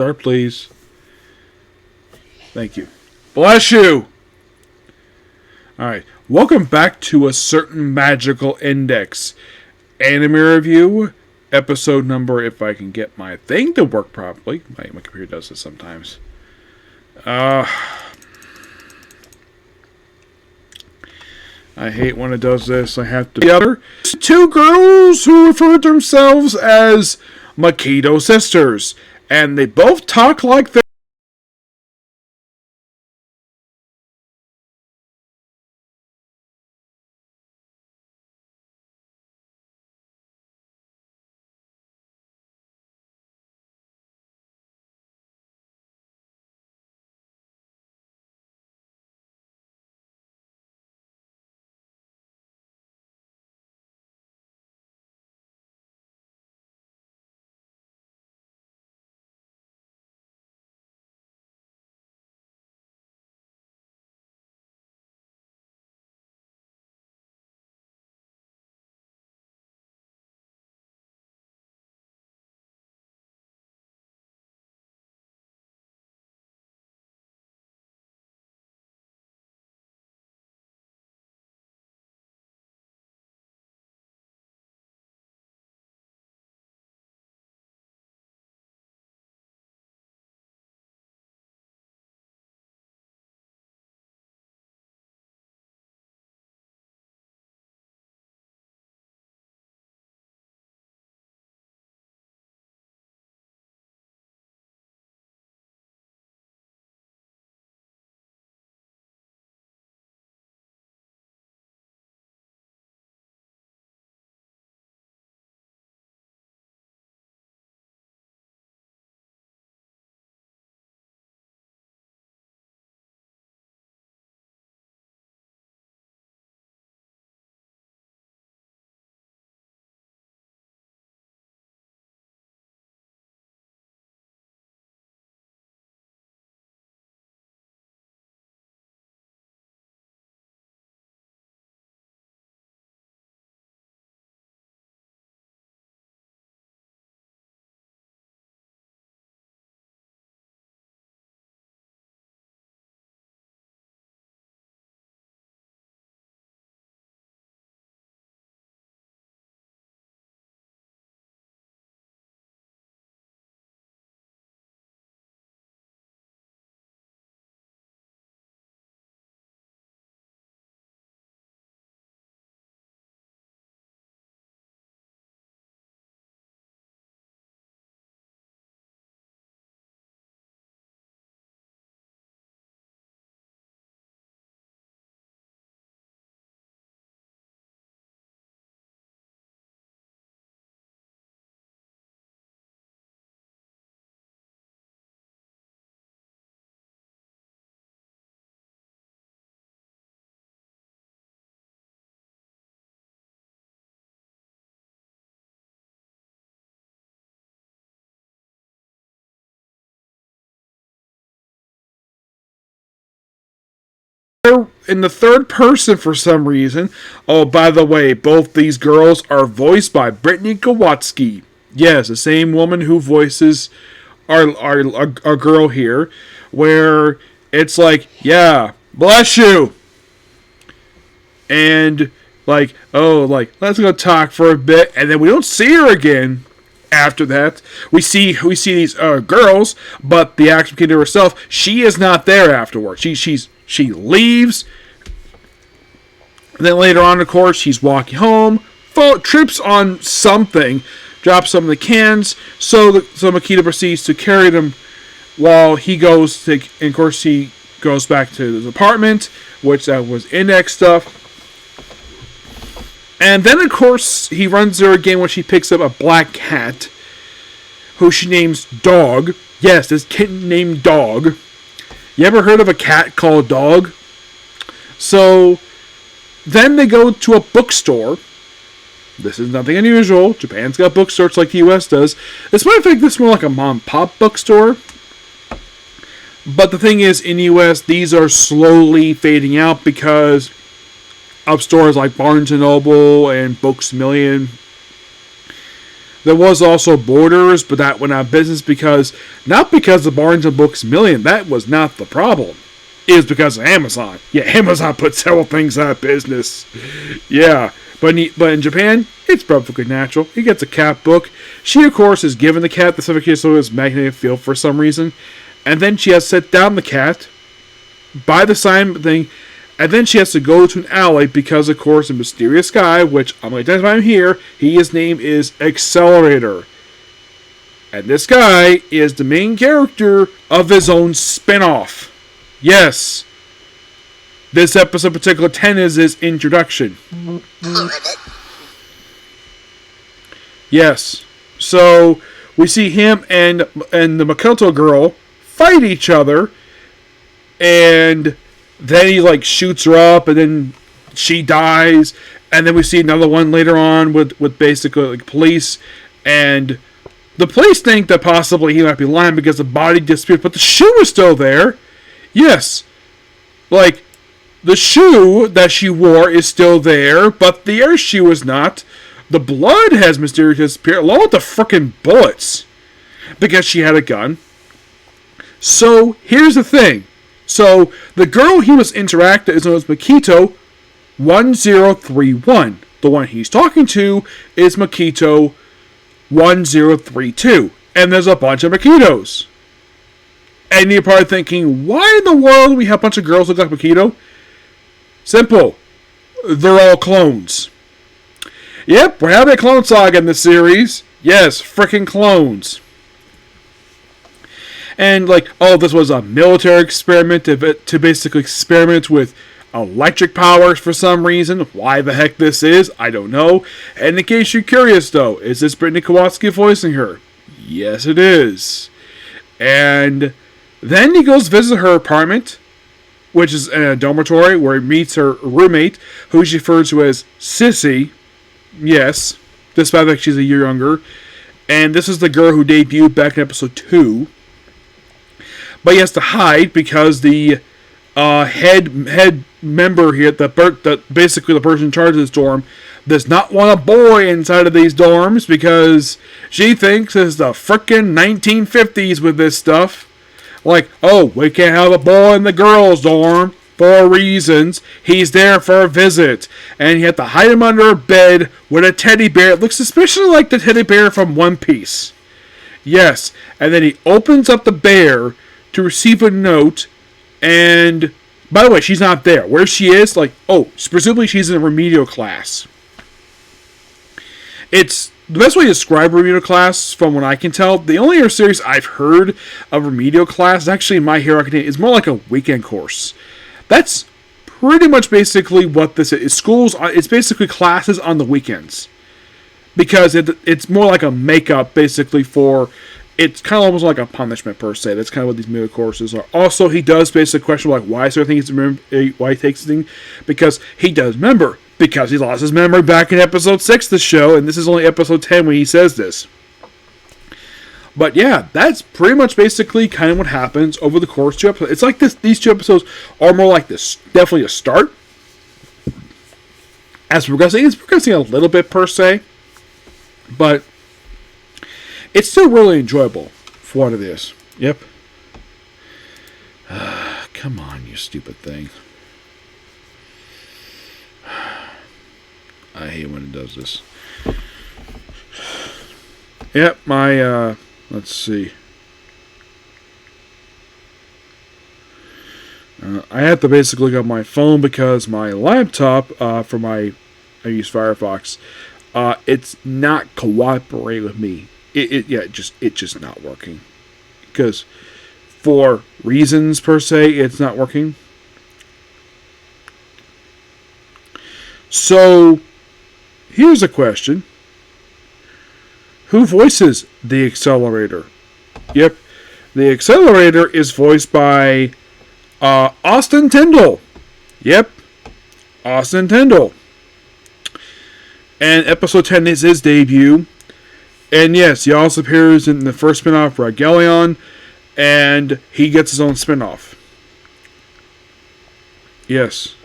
Sir, please. Thank you. Bless you! Alright, welcome back to A Certain Magical Index. Anime review, episode number, if I can get my thing to work properly. My computer does this sometimes. I hate when it does this. I have to... The other two girls who refer to themselves as Makito sisters. And they both talk like they're... in the third person for some reason. Oh, by the way, both these girls are voiced by Brittany Kowalski. Yes, the same woman who voices our girl here, where it's like, yeah, bless you, and like, oh, like let's go talk for a bit, and then we don't see her again. After that, we see these girls, but the action kid herself, she is not there afterwards. She leaves. And then later on, of course, she's walking home, trips on something, drops some of the cans. So Makito proceeds to carry them while he goes to. And of course, he goes back to his apartment, which was index stuff. And then, of course, he runs her again when she picks up a black cat, who she names Dog. Yes, this kitten named Dog. You ever heard of a cat called Dog? So, then they go to a bookstore. This is nothing unusual. Japan's got bookstores like the US does. This might think this is more like a mom-pop bookstore. But the thing is, in the US, these are slowly fading out because of stores like Barnes & Noble and Books A Million. There was also Borders, but that went out of business because, not because of Barnes & Books Million, that was not the problem. It was because of Amazon. Yeah, Amazon put several things out of business. Yeah, but in Japan, it's perfectly natural. He gets a cat book. She, of course, is given the cat the Suffocate's magnetic field for some reason, and then she has to set down the cat, buy the sign thing, and then she has to go to an alley because, of course, a mysterious guy, which I'm going to identify him here, his name is Accelerator. And this guy is the main character of his own spin-off. Yes. This episode in particular, 10, is his introduction. Yes. So, we see him and the Makoto girl fight each other, and then he shoots her up, and then she dies, and then we see another one later on with basically police, and the police think that possibly he might be lying because the body disappeared, but the shoe is still there. Yes, the shoe that she wore is still there, but the air shoe is not. The blood has mysteriously disappeared, along with the frickin' bullets, because she had a gun. So here's the thing. So, the girl he was interacting is known as Makito 1031. The one he's talking to is Makito 1032. And there's a bunch of Makitos. And you're probably thinking, why in the world do we have a bunch of girls look like Makito? Simple. They're all clones. Yep, we're having a clone saga in this series. Yes, frickin' clones. And this was a military experiment to basically experiment with electric powers for some reason. Why the heck this is, I don't know. And in case you're curious though, is this Brittany Kowalski voicing her? Yes, it is. And then he goes visit her apartment, which is in a dormitory, where he meets her roommate, who she refers to as Sissy. Yes, despite the fact she's a year younger. And this is the girl who debuted back in episode 2. But he has to hide because the head member here, basically the person in charge of this dorm, does not want a boy inside of these dorms because she thinks it's the frickin' 1950s with this stuff. We can't have a boy in the girls' dorm for reasons. He's there for a visit, and you have to hide him under a bed with a teddy bear. It looks suspiciously like the teddy bear from One Piece. Yes, and then he opens up the bear to receive a note, and by the way, she's not there. Where she is, presumably she's in a remedial class. It's the best way to describe remedial class, from what I can tell. The only other series I've heard of remedial class is actually My Hero Academia. It's more like a weekend course. That's pretty much basically what this is. It's basically classes on the weekends, because it's more like a makeup basically for. It's kind of almost like a punishment per se. That's kind of what these middle courses are. Also, he does basically question why certain things why he takes things, because he does remember, because he lost his memory back in episode 6 of the show, and this is only episode 10 when he says this. But yeah, that's pretty much basically kind of what happens over the course of 2 episodes. It's like this. These 2 episodes are more like this. Definitely a start. As it's progressing a little bit per se, but it's still really enjoyable for what it is. Yep. Come on, you stupid thing. I hate when it does this. Yep, my, let's see. I have to basically look up my phone because my laptop, I use Firefox, it's not cooperating with me. It's just not working. Because for reasons per se, it's not working. So, here's a question. Who voices the Accelerator? Yep, the Accelerator is voiced by Austin Tyndall. Yep, Austin Tyndall. And episode 10 is his debut. And yes, he also appears in the first spin-off, Ragelion, and he gets his own spin-off. Yes.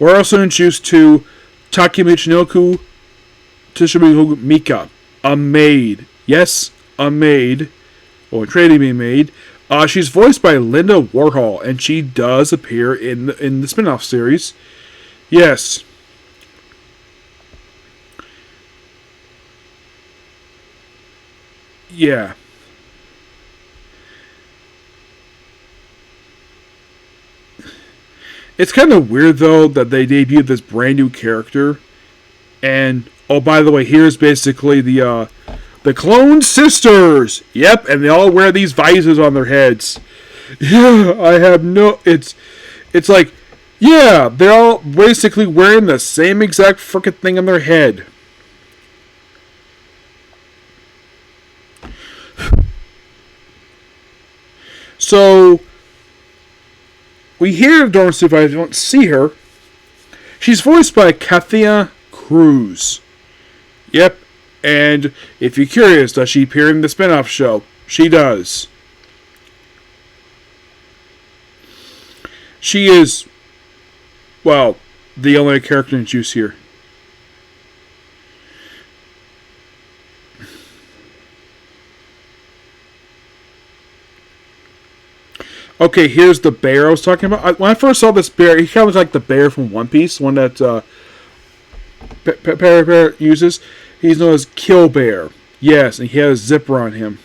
We're also introduced to Take Michinoku Tsushimizu Mika, a maid. Yes, a maid. Or training being maid. She's voiced by Linda Warhol, and she does appear in the spin-off series. Yes. Yeah. It's kind of weird, though, that they debuted this brand new character. And, oh, by the way, here's basically the Clone Sisters! Yep, and they all wear these visors on their heads. Yeah, I have no... It's like, yeah, they're all basically wearing the same exact frickin' thing on their head. So, we hear Dorn Supervisor, we don't see her. She's voiced by Kathia Cruz. Yep, and if you're curious, does she appear in the spin-off show? She does. She is, well, the only character in juice here. Okay, here's the bear I was talking about. When I first saw this bear, he kind of looks like the bear from One Piece, one that Bear uses. He's known as Kill Bear. Yes, and he has a zipper on him.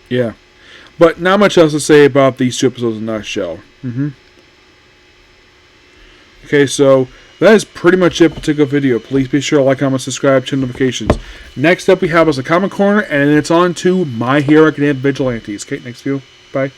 Yeah. But not much else to say about these two episodes in a nutshell. Okay, so that is pretty much it for particular video. Please be sure to like, comment, subscribe, turn notifications. Next up we have is a Comic Corner, and it's on to My Hero Academia Vigilantes. Okay, next video. Bye.